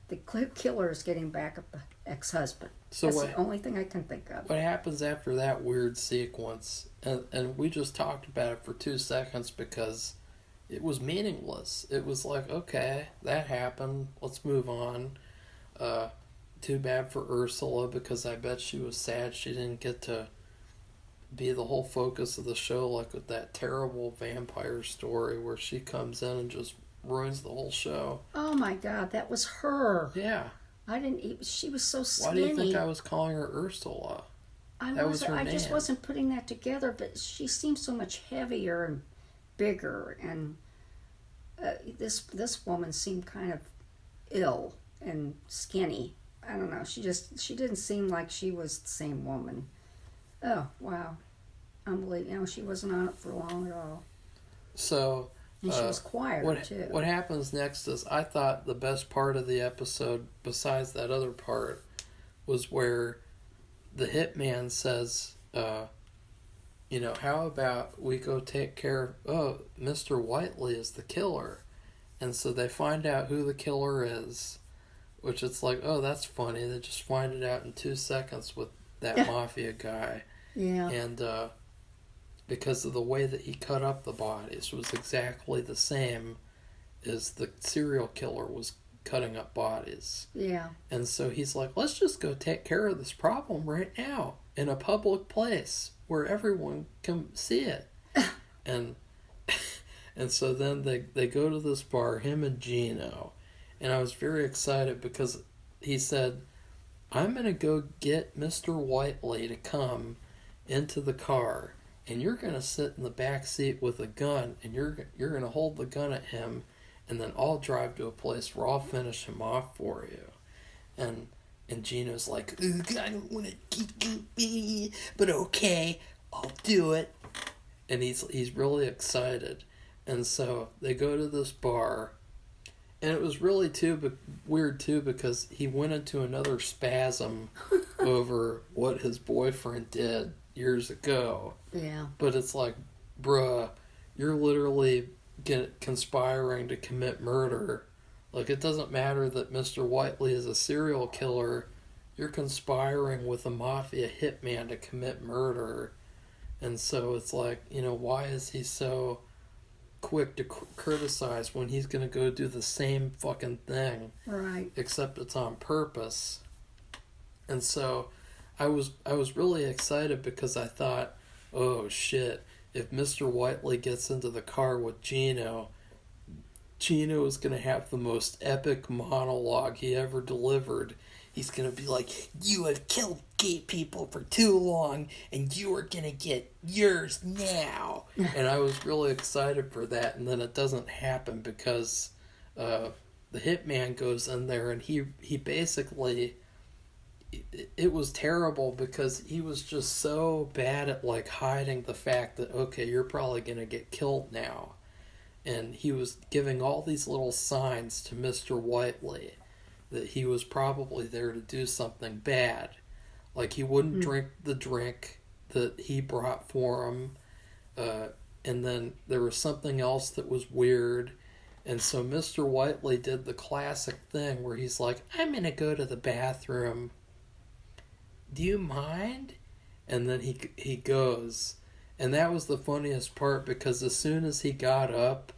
The killer is getting back at the ex-husband. So that's the only thing I can think of. What happens after that weird sequence? And we just talked about it for 2 seconds because it was meaningless. It was like, okay, that happened. Let's move on. Too bad for Ursula because I bet she was sad she didn't get to be the whole focus of the show, like with that terrible vampire story where she comes in and just ruins the whole show. Oh my God, that was her. Yeah. She was so skinny. Why do you think I was calling her Ursula? I just name. wasn't putting that together, but she seems so much heavier and bigger, and this woman seemed kind of ill and skinny. I don't know. She didn't seem like she was the same woman. Oh, wow. Unbelievable. She wasn't on it for long at all. So, and she was quieter, too. What happens next is, I thought the best part of the episode, besides that other part, was where the hitman says, how about we go take care of, Mr. Whiteley is the killer. And so they find out who the killer is, which it's like, oh, that's funny. They just find it out in 2 seconds with that mafia guy. Yeah. And because of the way that he cut up the bodies was exactly the same as the serial killer was cutting up bodies. Yeah. And so he's like, let's just go take care of this problem right now in a public place where everyone can see it. and and so then they go to this bar, him and Gino. And I was very excited because he said, I'm going to go get Mr. Whiteley to come into the car, and you're going to sit in the back seat with a gun, and you're going to hold the gun at him, and then I'll drive to a place where I'll finish him off for you. And Gino's like, I don't want to keep me, but okay, I'll do it. And he's really excited. And so they go to this bar, and it was really weird too because he went into another spasm over what his boyfriend did years ago. Yeah. But it's like, bruh, you're literally conspiring to commit murder. Like, it doesn't matter that Mr. Whiteley is a serial killer. You're conspiring with a mafia hitman to commit murder. And so it's like, why is he so quick to criticize when he's going to go do the same fucking thing? Right. Except it's on purpose. And so I was really excited because I thought, oh shit, if Mr. Whiteley gets into the car with Gino is going to have the most epic monologue he ever delivered. He's going to be like, you have killed gay people for too long, and you are going to get yours now. And I was really excited for that, and then it doesn't happen because the hitman goes in there, and he basically... It was terrible because he was just so bad at like hiding the fact that, okay, you're probably going to get killed now. And he was giving all these little signs to Mr. Whiteley that he was probably there to do something bad. Like he wouldn't drink the drink that he brought for him. And then there was something else that was weird. And so Mr. Whiteley did the classic thing where he's like, I'm going to go to the bathroom. Do you mind? And then he goes. And that was the funniest part because as soon as he got up,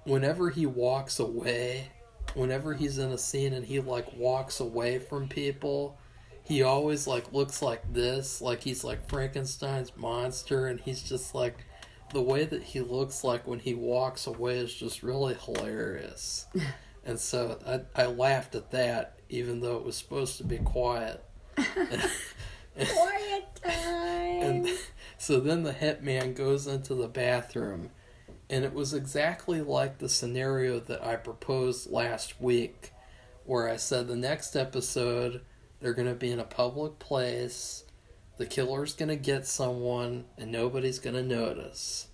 whenever he walks away, whenever he's in a scene and he like walks away from people, he always like looks like this, like he's like Frankenstein's monster, and he's just like, the way that he looks like when he walks away is just really hilarious. And so I laughed at that, even though it was supposed to be quiet. Quiet time. And so then the hitman goes into the bathroom, and it was exactly like the scenario that I proposed last week, where I said the next episode they're going to be in a public place, the killer's going to get someone, and nobody's going to notice.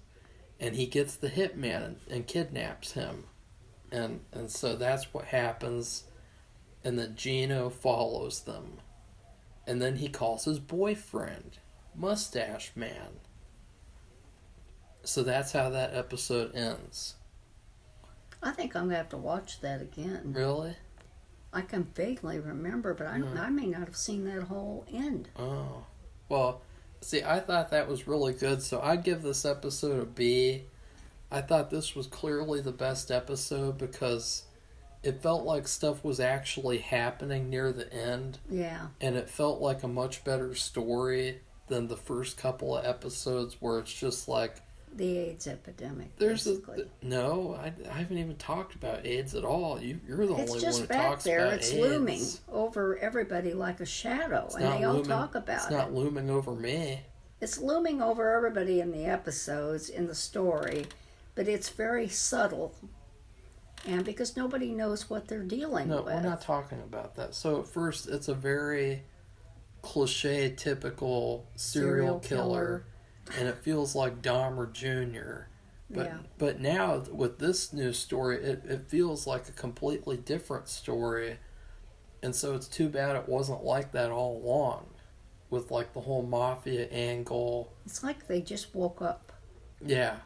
And he gets the hitman and kidnaps him. And so that's what happens, and then Gino follows them. And then he calls his boyfriend, Mustache Man. So that's how that episode ends. I think I'm going to have to watch that again. Really? I can vaguely remember, but I may not have seen that whole end. Oh. Well, see, I thought that was really good, so I'd give this episode a B. I thought this was clearly the best episode because it felt like stuff was actually happening near the end. Yeah. And it felt like a much better story than the first couple of episodes where it's just like... The AIDS epidemic, basically. No, I haven't even talked about AIDS at all. You're the only one who talks about AIDS. It's just back there. It's looming over everybody like a shadow, and they all talk about it. It's not looming over me. It's looming over everybody in the episodes, in the story, but it's very subtle. And because nobody knows what they're dealing with. No, we're not talking about that. So at first, it's a very cliche, typical serial killer. And it feels like Dahmer Jr. But now, with this new story, it feels like a completely different story. And so it's too bad it wasn't like that all along. With like the whole mafia angle. It's like they just woke up. Yeah.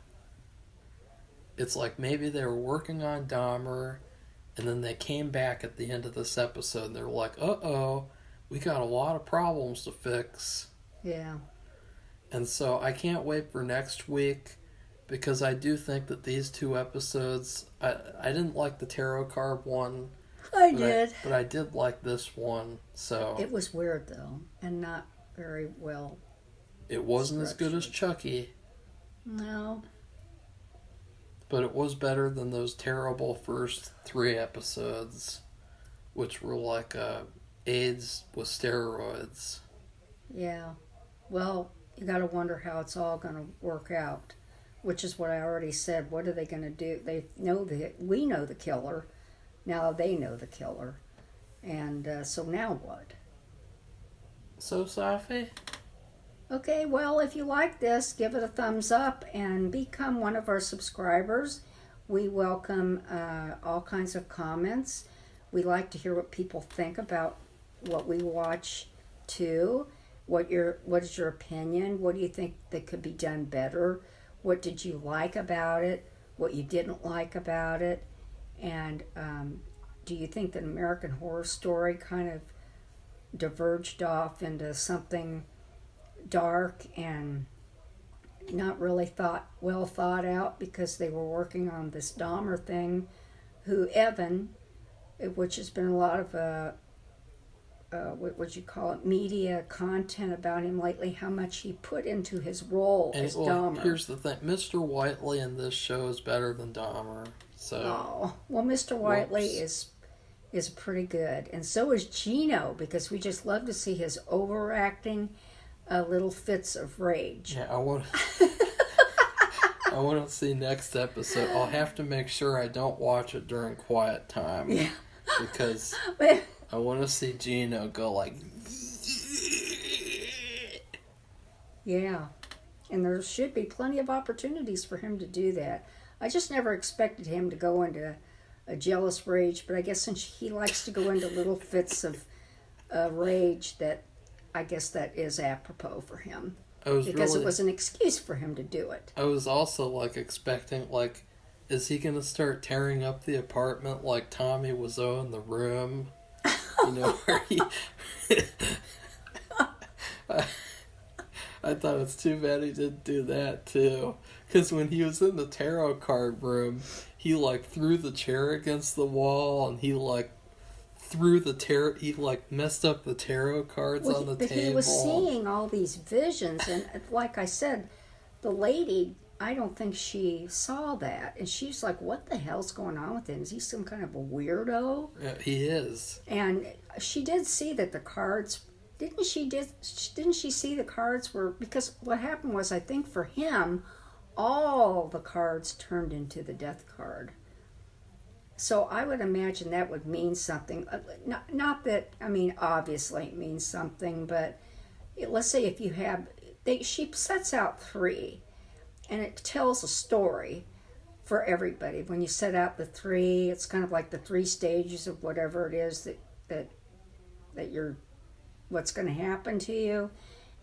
It's like maybe they were working on Dahmer, and then they came back at the end of this episode, and they're like, uh-oh, we got a lot of problems to fix. Yeah. And so I can't wait for next week because I do think that these 2 episodes, I didn't like the tarot card one. I did. But I did like this one, so... It was weird, though, and not very well. It wasn't as good as Chucky. No. But it was better than those terrible first 3 episodes, which were like AIDS with steroids. Yeah. Well, you got to wonder how it's all going to work out, which is what I already said. What are they going to do? We know the killer. Now they know the killer. And so now what? So, Safi? Okay, well, if you like this, give it a thumbs up and become one of our subscribers. We welcome all kinds of comments. We like to hear what people think about what we watch, too. What is your opinion? What do you think that could be done better? What did you like about it? What you didn't like about it? And do you think that American Horror Story kind of diverged off into something dark and not really well thought out because they were working on this Dahmer thing, who Evan, which has been a lot of what would you call it, media content about him lately, how much he put into his role as Dahmer. Here's the thing, Mr. Whiteley in this show is better than Dahmer. So. Oh, well, Mr. Whiteley is pretty good, and so is Gino, because we just love to see his overacting little fits of rage. Yeah, I want to see next episode. I'll have to make sure I don't watch it during quiet time. Yeah. Because I want to see Gino go like... Yeah. And there should be plenty of opportunities for him to do that. I just never expected him to go into a jealous rage, but I guess since he likes to go into little fits of rage, that I guess that is apropos for him. Because it was an excuse for him to do it. I was also expecting, is he going to start tearing up the apartment like Tommy Wiseau in The Room? You know, where he... I thought it's too bad he didn't do that, too. Because when he was in the tarot card room, he, threw the chair against the wall, and he, messed up the tarot cards on the table. He was seeing all these visions, and like I said, the lady, I don't think she saw that. And she's like, what the hell's going on with him? Is he some kind of a weirdo? Yeah, he is. And she did see that the cards... Didn't she see the cards were... Because what happened was, I think for him, all the cards turned into the death card. So I would imagine that would mean something. Not that, obviously it means something, but let's say if you have... She sets out 3, and it tells a story for everybody. When you set out the 3, it's kind of like the 3 stages of whatever it is that you're... what's going to happen to you.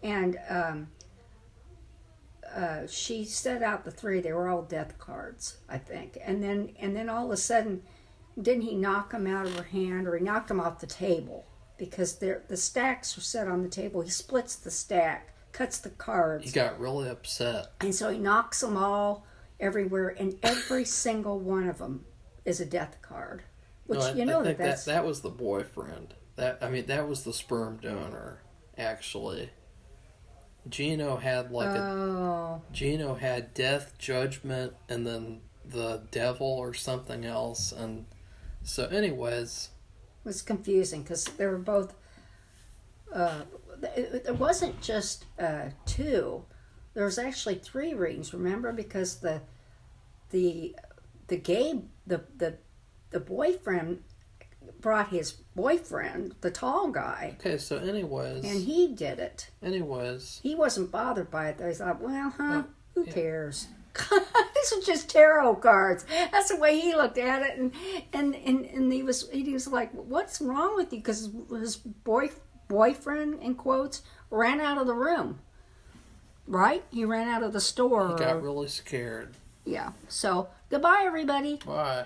And she set out the 3. They were all death cards, I think. And then all of a sudden, didn't he knock them out of her hand, or he knocked them off the table? Because the stacks were set on the table. He splits the stack, cuts the cards. He got really upset. And so he knocks them all everywhere, and every single one of them is a death card. Which, I think that's... that was the boyfriend. That was the sperm donor, actually. Gino had Gino had death, judgment, and then the devil or something else. And so anyways... It was confusing because they were both... it wasn't just 2. There was actually 3 readings, remember? Because the boyfriend brought his boyfriend, the tall guy. Okay, so anyways... And he did it. Anyways... He wasn't bothered by it, though. He thought, who cares? These are just tarot cards. That's the way he looked at it. And he was like, what's wrong with you? Because his boyfriend, in quotes, ran out of the room. Right? He ran out of the store. He got really scared. Yeah. So, goodbye, everybody. Bye.